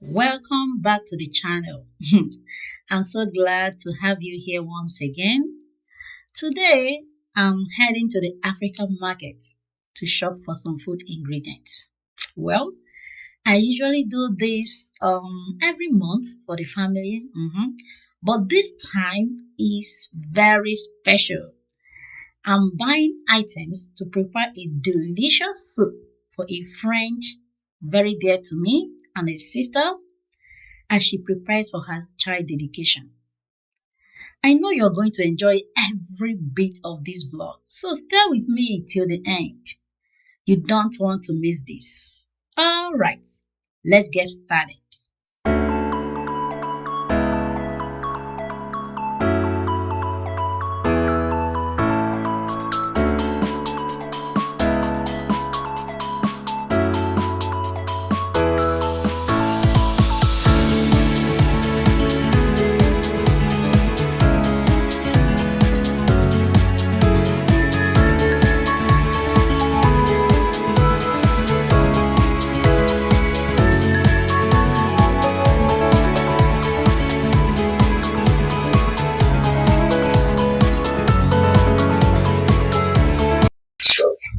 Welcome back to the channel. I'm so glad to have you here once again. Today, I'm heading to the African market to shop for some food ingredients. Well, I usually do this every month for the family, but this time is very special. I'm buying items to prepare a delicious soup for a friend very dear to me and a sister as she prepares for her child dedication. I know you're going to enjoy every bit of this vlog, so stay with me till the end. You don't want to miss this. Alright, let's get started.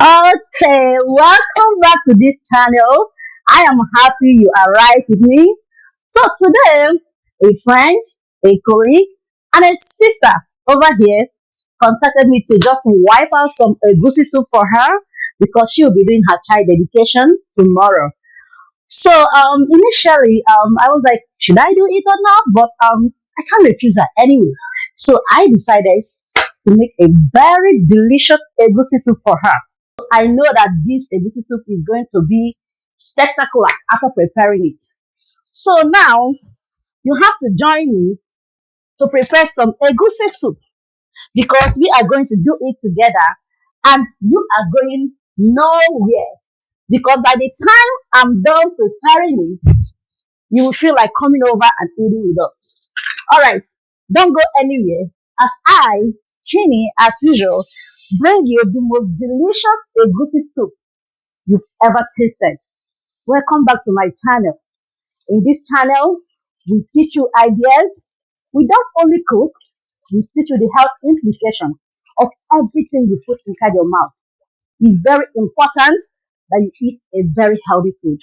Okay, welcome back to this channel. I am happy you are right with me. So today, a friend, a colleague, and a sister over here contacted me to just wipe out some egusi soup for her because she will be doing her child dedication tomorrow. So initially I was like, should I do it or not? But I can't refuse her anyway. So I decided to make a very delicious egusi soup for her. I know that this egusi soup is going to be spectacular after preparing it. So now you have to join me to prepare some egusi soup because we are going to do it together and you are going nowhere. Because by the time I'm done preparing it, you will feel like coming over and eating with us. Alright, don't go anywhere as I, Chini, as usual, bring you the most delicious egusi soup you've ever tasted. Welcome back to my channel. In this channel, we teach you ideas. We don't only cook, we teach you the health implication of everything you put inside your mouth. It's very important that you eat a very healthy food.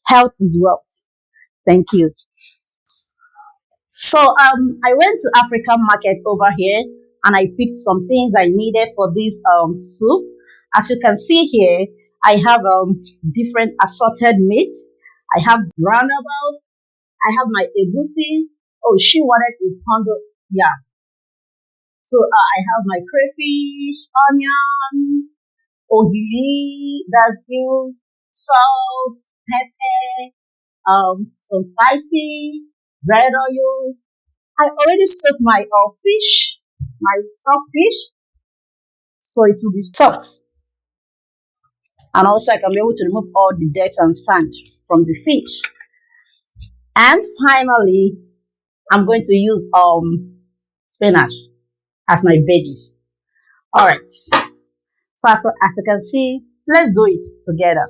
Health is wealth. Thank you. So I went to African market over here and I picked some things I needed for this soup. As you can see here, I have different assorted meats. I have roundabout. I have my egusi. Oh, she wanted a pondo. Yeah. So I have my crayfish, onion, ogiri, that's you, salt, pepper, some spicy, red oil. I already soaked my fish, my stuffed fish, so it will be soft. And also I can be able to remove all the dirt and sand from the fish. And finally, I'm going to use spinach as my veggies. Alright. So as you can see, let's do it together.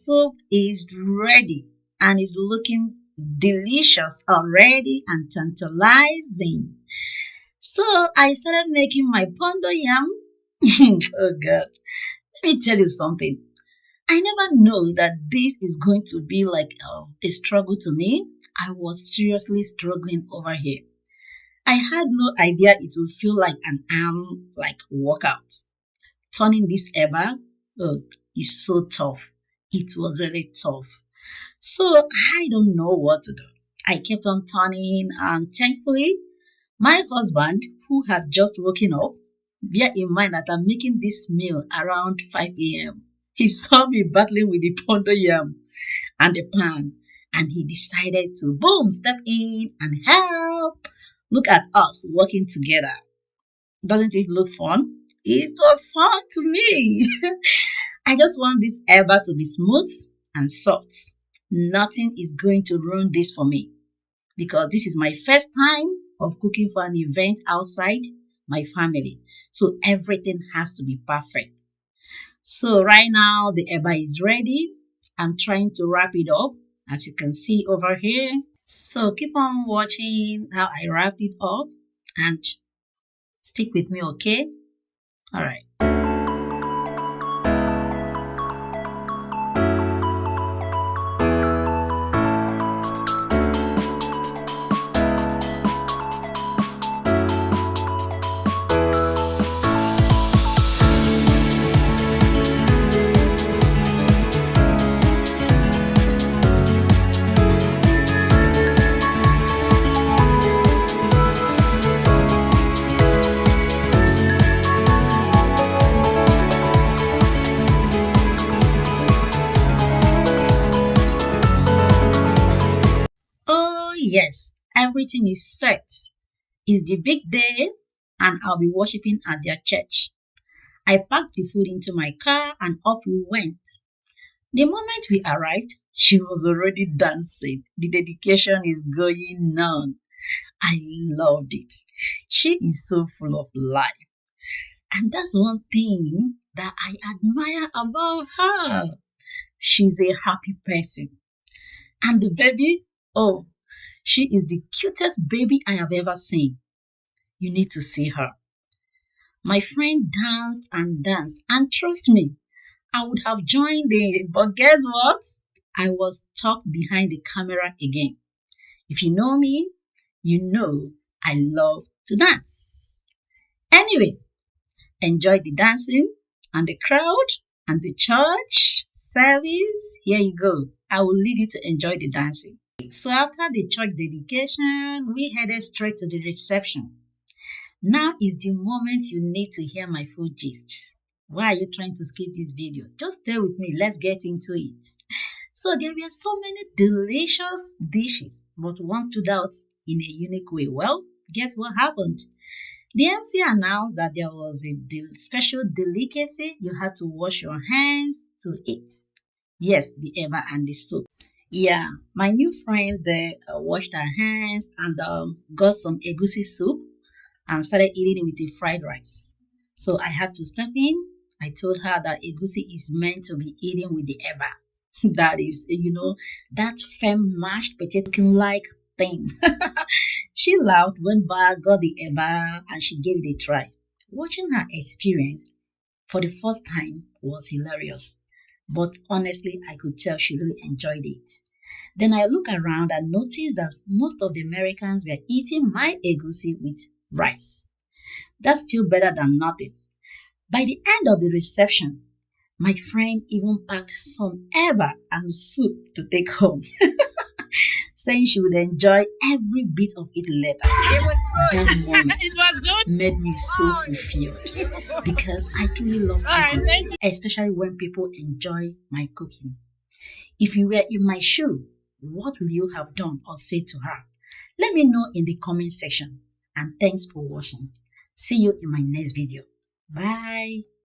soup is ready and is looking delicious already and tantalizing. So I started making my pondo yam. Oh God, let me tell you something. I never know that this is going to be like a struggle to me. I was seriously struggling over here. I had no idea it would feel like an arm like workout. Turning this ever oh, is so tough. It was really tough. So I don't know what to do. I kept on turning, and thankfully, my husband, who had just woken up, bear in mind that I'm making this meal around 5 a.m. He saw me battling with the pondo yam and the pan, and he decided to boom, step in and help. Look at us working together. Doesn't it look fun? It was fun to me. I just want this ever to be smooth and soft. Nothing is going to ruin this for me because this is my first time of cooking for an event outside my family. So everything has to be perfect. So right now the eba is ready. I'm trying to wrap it up as you can see over here. So keep on watching how I wrap it up and stick with me, okay? All right. Oh, yes, everything is set. It's the big day, and I'll be worshiping at their church. I packed the food into my car and off we went. The moment we arrived, she was already dancing. The dedication is going on. I loved it. She is so full of life. And that's one thing that I admire about her. She's a happy person. And the baby, oh, she is the cutest baby I have ever seen. You need to see her. My friend danced and danced, and trust me, I would have joined in, but guess what? I was stuck behind the camera again. If you know me, you know I love to dance. Anyway, enjoy the dancing and the crowd and the church service. Here you go. I will leave you to enjoy the dancing. So after the church dedication, we headed straight to the reception. Now is the moment you need to hear my full gist. Why are you trying to skip this video? Just stay with me. Let's get into it. So there were so many delicious dishes, but one stood out in a unique way. Well, guess what happened? The MC announced that there was a special delicacy you had to wash your hands to eat. Yes, the eba and the soup. Yeah, my new friend there washed her hands and got some egusi soup and started eating it with the fried rice. So I had to step in. I told her that egusi is meant to be eaten with the eba. That is, that firm mashed potato like thing. She laughed, went back, got the eba, and she gave it a try. Watching her experience for the first time was hilarious. But honestly, I could tell she really enjoyed it. Then I look around and noticed that most of the Americans were eating my egusi with rice. That's still better than nothing. By the end of the reception, my friend even packed some eba and soup to take home, saying she would enjoy every bit of it later. It was good. That moment It was good. made me so fulfilled because I truly love All right, cooking, thank you. especially when people enjoy my cooking. If you were in my shoe, what would you have done or said to her? Let me know in the comment section. And thanks for watching. See you in my next video. Bye.